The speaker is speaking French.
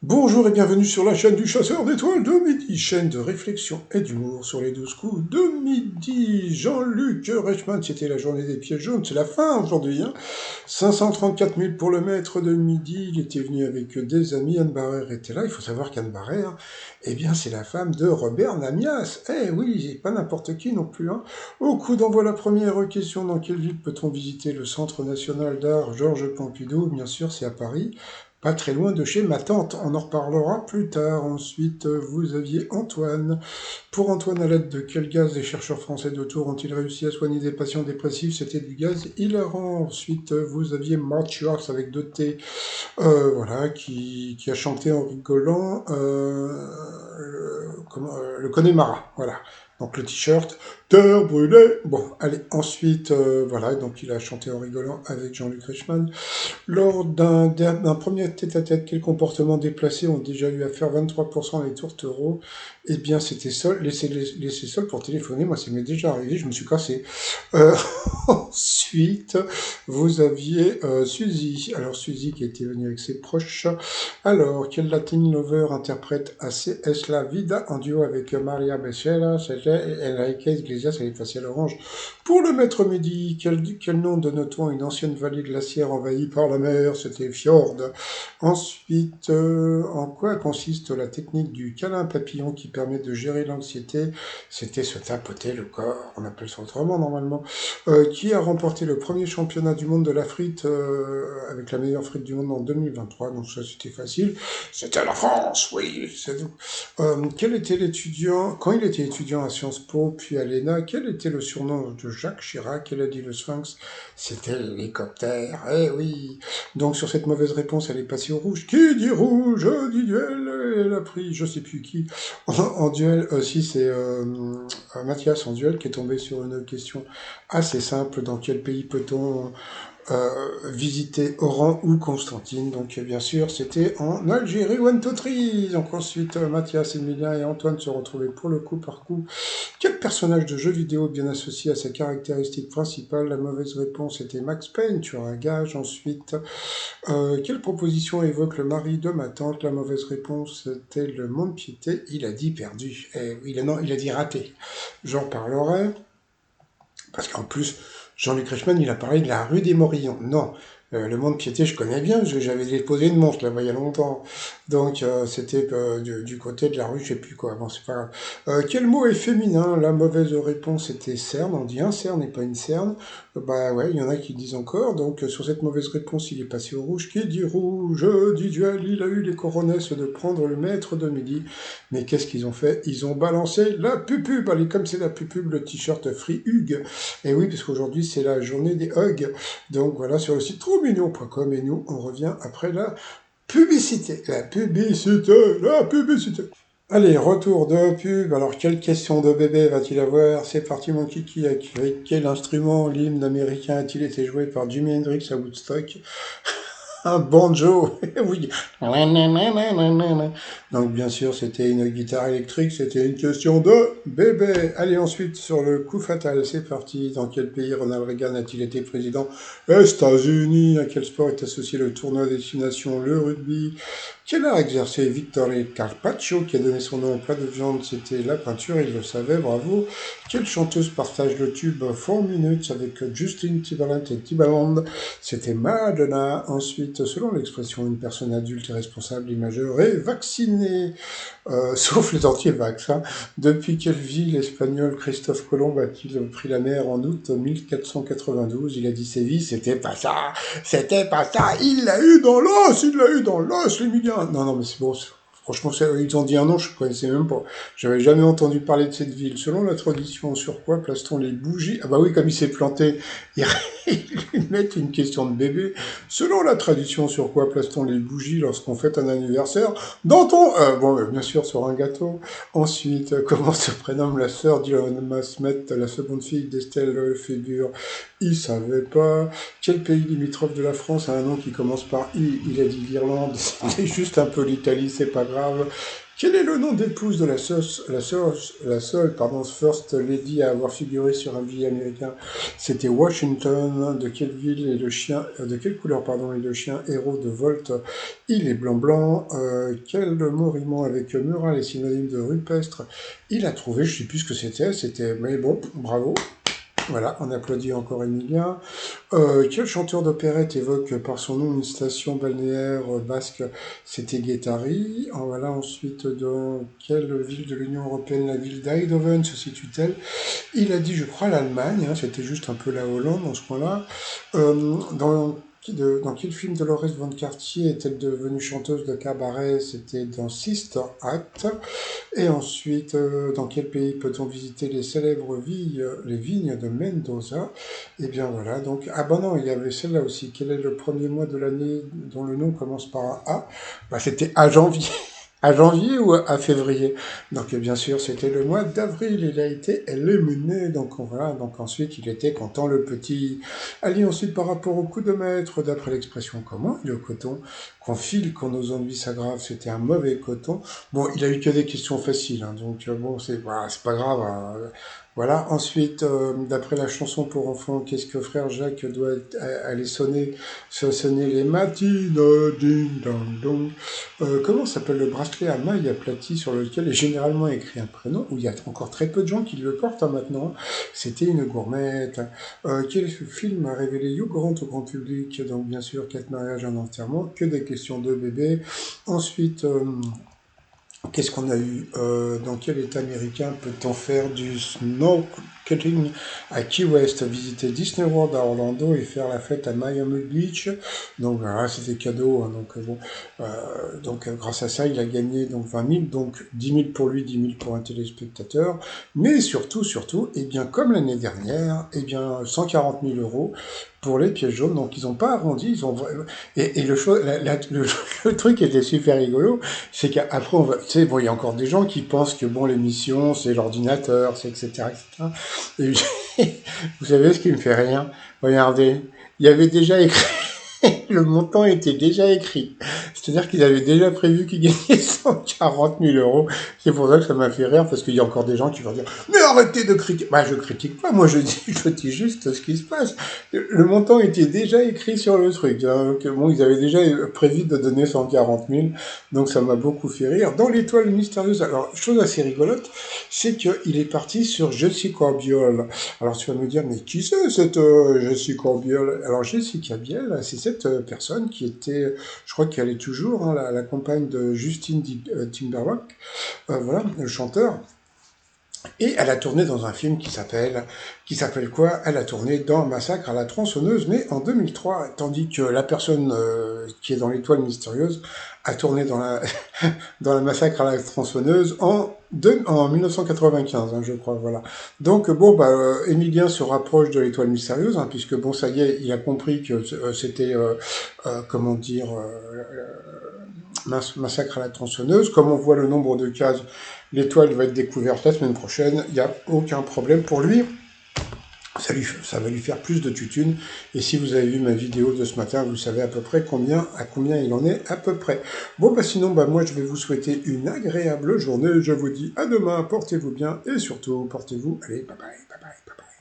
Bonjour et bienvenue sur la chaîne du chasseur d'étoiles de midi, chaîne de réflexion et d'humour sur les 12 coups de midi. Jean-Luc Reichmann, c'était la journée des pieds jaunes, c'est la fin aujourd'hui. 534 000 pour le maître de midi, il était venu avec des amis, Anne Barrère était là, il faut savoir qu'Anne Barrère, eh bien c'est la femme de Robert Namias. Eh oui, pas n'importe qui non plus. Au coup d'envoi la première question, dans quelle ville peut-on visiter le Centre national d'art Georges Pompidou? Bien sûr, c'est à Paris. Pas très loin de chez ma tante, on en reparlera plus tard. Ensuite, vous aviez Antoine. Pour Antoine, à l'aide de quel gaz les chercheurs français de Tours ont-ils réussi à soigner des patients dépressifs? C'était du gaz hilarant. Ensuite, vous aviez Mathias avec deux T, voilà, qui a chanté en rigolant le Connemara, voilà. Donc le t-shirt, terre brûlée. Bon, allez, ensuite, voilà, donc il a chanté en rigolant avec Jean-Luc Reichmann. Lors d'un premier tête-à-tête, quel comportement déplacé ont déjà eu à faire 23% des tourtereaux? Eh bien, c'était seul, laisser seul pour téléphoner. Moi, ça m'est déjà arrivé, je me suis cassé. Euh, Ensuite, vous aviez Suzy. Alors, Suzy qui était venue avec ses proches. Alors, quel Latin Lover interprète A.C.S. La Vida en duo avec Maria Becerra? C'était Enrique Iglesias et les faciales orange. Pour le maître midi, quel nom donne-t-on à une ancienne vallée glaciaire envahie par la mer? C'était Fjord. Ensuite, en quoi consiste la technique du câlin papillon qui permet de gérer l'anxiété? C'était se tapoter le corps, on appelle ça autrement normalement. Qui a remporté le premier championnat du monde de la frite avec la meilleure frite du monde en 2023? Donc ça c'était facile. C'était la France, oui. C'est tout. Quel était l'étudiant, quand il était étudiant à Sciences Po puis à l'ENA, quel était le surnom de Jacques Chirac? Quel a dit le Sphinx? C'était l'hélicoptère. Eh oui. Donc sur cette mauvaise réponse, elle est passée au rouge. Qui dit rouge dit duel. Elle a pris je sais plus qui en duel. Si c'est Mathias en duel qui est tombé sur une question assez simple. Dans quel pays peut-on visiter Oran ou Constantine? Donc bien sûr, c'était en Algérie, one, two, three. Donc ensuite, Mathias, Emilien et Antoine se retrouvaient pour le coup par coup. Quel personnage de jeu vidéo bien associé à sa caractéristique principale? La mauvaise réponse était Max Payne, tu as un gage. Ensuite, quelle proposition évoque le mari de ma tante? La mauvaise réponse était le mont-de-piété. Il a dit perdu. Non, il a dit raté. J'en parlerai. Parce qu'en plus, Jean-Luc Reichmann, il a parlé de la rue des Morillons. Non, le Mont-de-Piété, je connais bien, parce que j'avais déposé une montre là-bas il y a longtemps. Donc, c'était du côté de la rue, je sais plus quoi. Bon, c'est pas grave. Quel mot est féminin? La mauvaise réponse était cerne. On dit un cerne et pas une cerne. Bah ouais, il y en a qui disent encore. Donc, sur cette mauvaise réponse, il est passé au rouge. Qui dit rouge dit duel. Il a eu les coronesses de prendre le maître de midi. Mais qu'est-ce qu'ils ont fait? Ils ont balancé la pupube. Allez, comme c'est la pupube, le t-shirt Free Hugues. Et oui, parce qu'aujourd'hui, c'est la journée des hugs. Donc voilà, sur le site troumignon.com. Et nous, on revient après la publicité. La publicité, la publicité. Allez, retour de pub. Alors, quelle question de bébé va-t-il avoir? C'est parti, mon kiki. Avec quel instrument l'hymne américain a-t-il été joué par Jimi Hendrix à Woodstock? Un banjo, oui. Donc bien sûr, c'était une guitare électrique, c'était une question de bébé. Allez, ensuite, sur le coup fatal, c'est parti. Dans quel pays Ronald Reagan a-t-il été président? États-Unis. À quel sport est associé le tournoi des nations, le rugby? Quel art exercé Vittorio Carpaccio, qui a donné son nom au plat de viande? C'était la peinture, il le savait, bravo. Quelle chanteuse partage le tube 4 Minutes avec Justin Timberlake et Timbaland? C'était Madonna. Ensuite, selon l'expression, une personne adulte et responsable et majeure est vaccinée, sauf les anti-vax. Depuis quelle ville espagnole Christophe Colomb a-t-il pris la mer en août 1492? Il a dit Séville, c'était pas ça, il l'a eu dans l'os, l'Emilien. Non, non, mais c'est bon, franchement, ils ont dit un nom, je ne connaissais même pas. J'avais jamais entendu parler de cette ville. Selon la tradition, sur quoi place-t-on les bougies? Ah bah oui, comme il s'est planté, il ils mettent une question de bébé. Selon la tradition, sur quoi place-t-on les bougies lorsqu'on fête un anniversaire? Dans ton... bon, bien sûr, sur un gâteau. Ensuite, comment se prénomme la sœur d'Elon Masmet, la seconde fille d'Estelle Fébure? Il savait pas. Quel pays limitrophe de la France a un nom qui commence par I? Il a dit l'Irlande. C'est juste un peu l'Italie, c'est pas grave. Quel est le nom d'épouse de la seule, pardon, First Lady à avoir figuré sur un billet américain? C'était Washington. De quelle ville est le chien, de quelle couleur, pardon, est le chien héros de Volt? Il est blanc-blanc. Quel mot rimant avec mural est synonyme de rupestre? Il a trouvé, je sais plus ce que c'était, mais bon, bravo. Voilà, on applaudit encore Emilien. Quel chanteur d'opérette évoque par son nom une station balnéaire basque? C'était Guettari. Voilà, ensuite, dans quelle ville de l'Union européenne la ville d'Eindhoven se situe-t-elle? Il a dit, je crois, l'Allemagne, hein, c'était juste un peu la Hollande dans ce coin-là. Dans quel film Dolores von Cartier est-elle devenue chanteuse de cabaret? C'était dans Sister Act. Et ensuite, dans quel pays peut-on visiter les célèbres les vignes de Mendoza? Eh bien voilà, donc, ah bah non, il y avait celle-là aussi. Quel est le premier mois de l'année dont le nom commence par un A? Bah, c'était à janvier. À janvier ou à février? Donc bien sûr, c'était le mois d'avril, il a été éliminé. Donc voilà, donc ensuite il était content le petit. Allez, ensuite par rapport au coup de maître, d'après l'expression comment, le coton qu'on file quand nos ennuis s'aggravent, c'était un mauvais coton. Bon, il a eu que des questions faciles, hein, donc bon, voilà, c'est pas grave, hein. Voilà, ensuite, d'après la chanson pour enfants, qu'est-ce que frère Jacques doit aller sonner les matines, ding dong dong. Comment s'appelle le bracelet à maille aplatie sur lequel est généralement écrit un prénom, où il y a encore très peu de gens qui le portent, hein, maintenant? C'était une gourmette. Quel film a révélé Hugh Grant au grand public? Donc bien sûr, 4 mariages, un enterrement, que des questions de bébé. Ensuite, qu'est-ce qu'on a eu? Dans quel état américain peut-on faire du snorkeling à Key West, visiter Disney World à Orlando et faire la fête à Miami Beach? Donc voilà, c'était cadeau, hein, donc bon, grâce à ça, il a gagné donc 20 000, donc 10 000 pour lui, 10 000 pour un téléspectateur, mais surtout, et bien comme l'année dernière, et bien 140 000 euros pour les pièces jaunes. Donc ils n'ont pas arrondi, ils ont et le truc était super rigolo, c'est qu'après, tu sais, bon, il y a encore des gens qui pensent que, bon, l'émission, c'est l'ordinateur, c'est etc., etc. Et vous savez ce qui me fait rire? Regardez, il y avait déjà écrit, le montant était déjà écrit. C'est-à-dire qu'ils avaient déjà prévu qu'ils gagnaient 140 000 euros. C'est pour ça que ça m'a fait rire, parce qu'il y a encore des gens qui vont dire, mais arrêtez de critiquer. Bah, je critique pas, moi je dis juste ce qui se passe. Le montant était déjà écrit sur le truc. Donc, bon, ils avaient déjà prévu de donner 140 000, donc ça m'a beaucoup fait rire. Dans l'étoile mystérieuse, alors, chose assez rigolote, c'est qu'il est parti sur Jessica Biel. Alors tu vas me dire, mais qui c'est cette Jessica Biel? Alors Jessica Biel, c'est cette personne qui était, je crois qu'elle est toujours, hein, la compagne de Justin Timberlake, voilà, le chanteur. Et elle a tourné dans un film qui s'appelle quoi? Elle a tourné dans Massacre à la tronçonneuse, mais en 2003, tandis que la personne qui est dans l'étoile mystérieuse a tourné dans la, dans la Massacre à la tronçonneuse en 1995, hein, je crois, voilà. Donc bon, bah, Emilien se rapproche de l'étoile mystérieuse, hein, puisque bon, ça y est, il a compris que c'était, comment dire, Massacre à la tronçonneuse. Comme on voit le nombre de cases, l'étoile va être découverte la semaine prochaine. Il n'y a aucun problème pour lui. Ça va lui faire plus de tutunes. Et si vous avez vu ma vidéo de ce matin, vous savez à peu près à combien il en est à peu près. Bon, bah sinon, bah moi je vais vous souhaiter une agréable journée. Je vous dis à demain, portez-vous bien et surtout, portez-vous. Allez, bye bye.